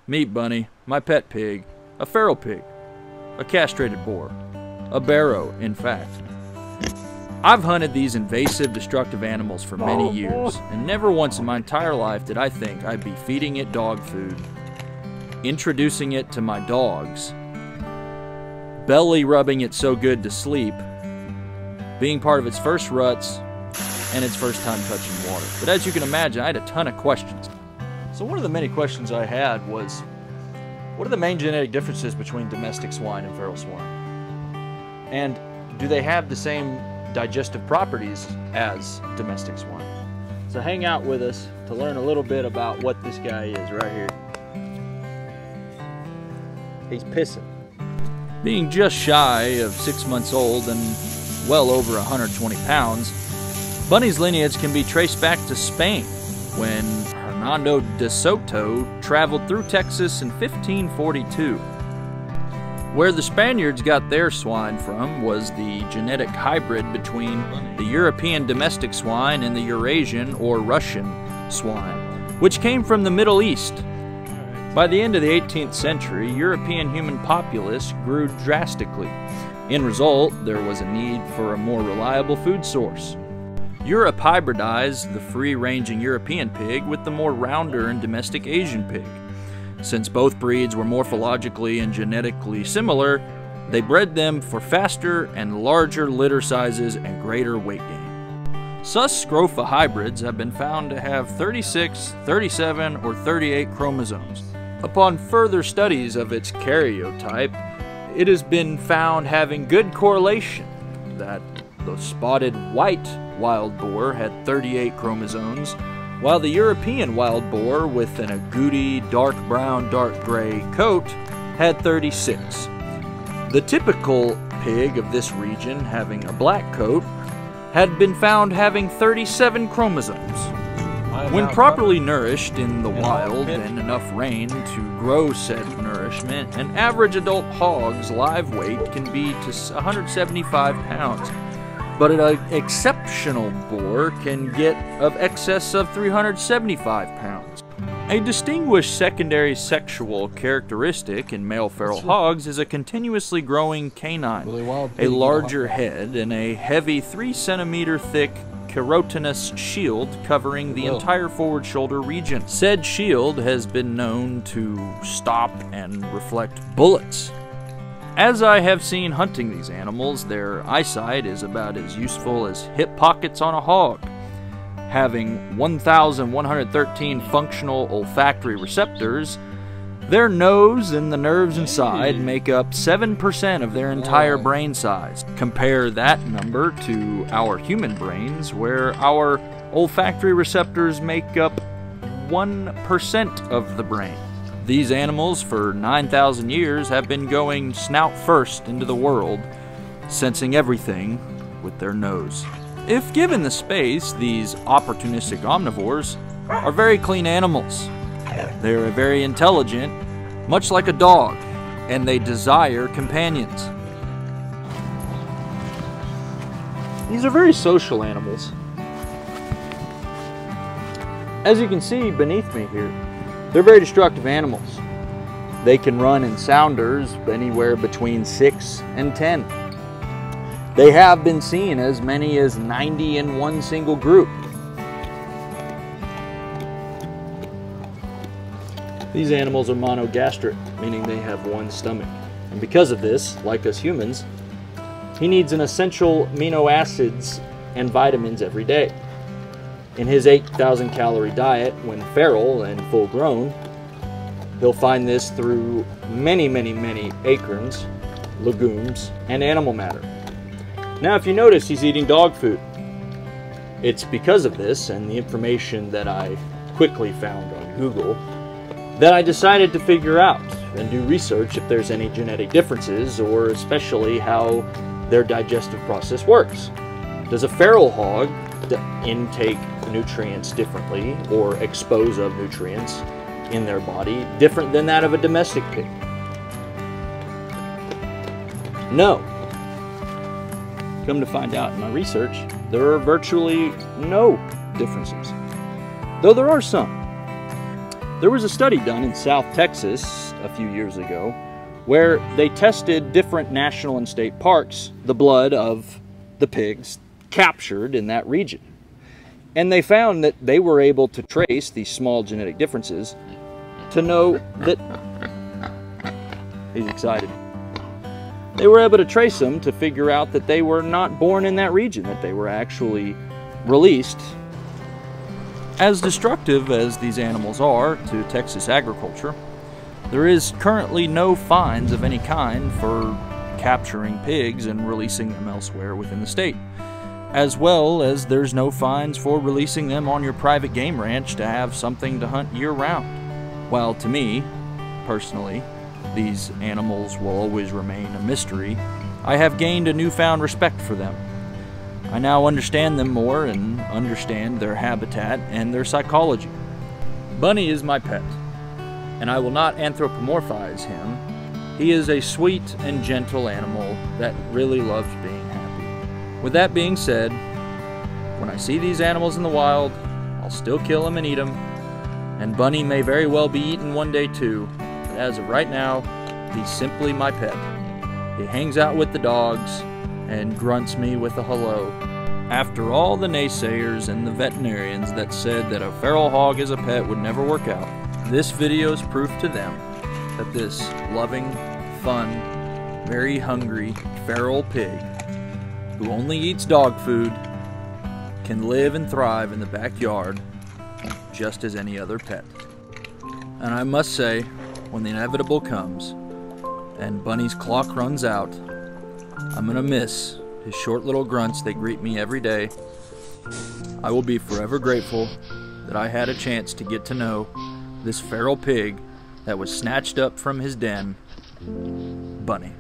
Meet Bunny, my pet pig, a feral pig, a castrated boar, a barrow, in fact. I've hunted these invasive, destructive animals for many years, and never once in my entire life did I think I'd be feeding it dog food, introducing it to my dogs, belly rubbing it so good to sleep, being part of its first ruts, and its first time touching water. But as you can imagine, I had a ton of questions. So one of the many questions I had was, what are the main genetic differences between domestic swine and feral swine? And do they have the same digestive properties as domestic swine? So hang out with us to learn a little bit about what this guy is right here. He's pissing. Being just shy of 6 months old and well over 120 pounds, Bunny's lineage can be traced back to Spain when Hernando de Soto traveled through Texas in 1542. Where the Spaniards got their swine from was the genetic hybrid between the European domestic swine and the Eurasian or Russian swine, which came from the Middle East. By the end of the 18th century, European human populace grew drastically. In result, there was a need for a more reliable food source. Europe hybridized the free-ranging European pig with the more rounder and domestic Asian pig. Since both breeds were morphologically and genetically similar, they bred them for faster and larger litter sizes and greater weight gain. Sus scrofa hybrids have been found to have 36, 37, or 38 chromosomes. Upon further studies of its karyotype, it has been found having good correlation that the spotted white wild boar had 38 chromosomes, while the European wild boar with an agouti dark brown, dark gray coat had 36. The typical pig of this region having a black coat had been found having 37 chromosomes. When properly nourished in the wild and enough rain to grow said nourishment, an average adult hog's live weight can be to 175 pounds. But an exceptional boar can get of excess of 375 pounds. A distinguished secondary sexual characteristic in male feral hogs is a continuously growing canine, a larger head, and a heavy 3 centimeter thick keratinous shield covering the entire forward shoulder region. Said shield has been known to stop and reflect bullets. As I have seen hunting these animals, their eyesight is about as useful as hip pockets on a hog. Having 1,113 functional olfactory receptors, their nose and the nerves inside make up 7% of their entire brain size. Compare that number to our human brains, where our olfactory receptors make up 1% of the brain. These animals, for 9,000 years, have been going snout first into the world, sensing everything with their nose. If given the space, these opportunistic omnivores are very clean animals. They are very intelligent, much like a dog, and they desire companions. These are very social animals. As you can see beneath me here, they're very destructive animals. They can run in sounders anywhere between 6 and 10. They have been seen as many as 90 in one single group. These animals are monogastric, meaning they have one stomach. And because of this, like us humans, he needs an essential amino acids and vitamins every day. In his 8,000 calorie diet, when feral and full grown, he'll find this through many acorns, legumes, and animal matter. Now if you notice, he's eating dog food. It's because of this and the information that I quickly found on Google that I decided to figure out and do research if there's any genetic differences, or especially how their digestive process works. Does a feral hog intake nutrients differently, or expose of nutrients in their body different than that of a domestic pig? No. Come to find out in my research, there are virtually no differences, though there are some. There was a study done in South Texas a few years ago where they tested different national and state parks the blood of the pigs captured in that region. And they found that they were able to trace these small genetic differences to know that... He's excited. They were able to trace them to figure out that they were not born in that region, that they were actually released. As destructive as these animals are to Texas agriculture, there is currently no fines of any kind for capturing pigs and releasing them elsewhere within the state, as well as there's no fines for releasing them on your private game ranch to have something to hunt year-round. While to me, personally, these animals will always remain a mystery, I have gained a newfound respect for them. I now understand them more and understand their habitat and their psychology. Bunny is my pet, and I will not anthropomorphize him. He is a sweet and gentle animal that really loves being happy. With that being said, when I see these animals in the wild, I'll still kill them and eat them, and Bunny may very well be eaten one day too, but as of right now, he's simply my pet. He hangs out with the dogs and grunts me with a hello. After all the naysayers and the veterinarians that said that a feral hog as a pet would never work out, this video is proof to them that this loving, fun, very hungry, feral pig who only eats dog food can live and thrive in the backyard just as any other pet. And I must say, when the inevitable comes and Bunny's clock runs out, I'm gonna miss his short little grunts that greet me every day. I will be forever grateful that I had a chance to get to know this feral pig that was snatched up from his den, Bunny.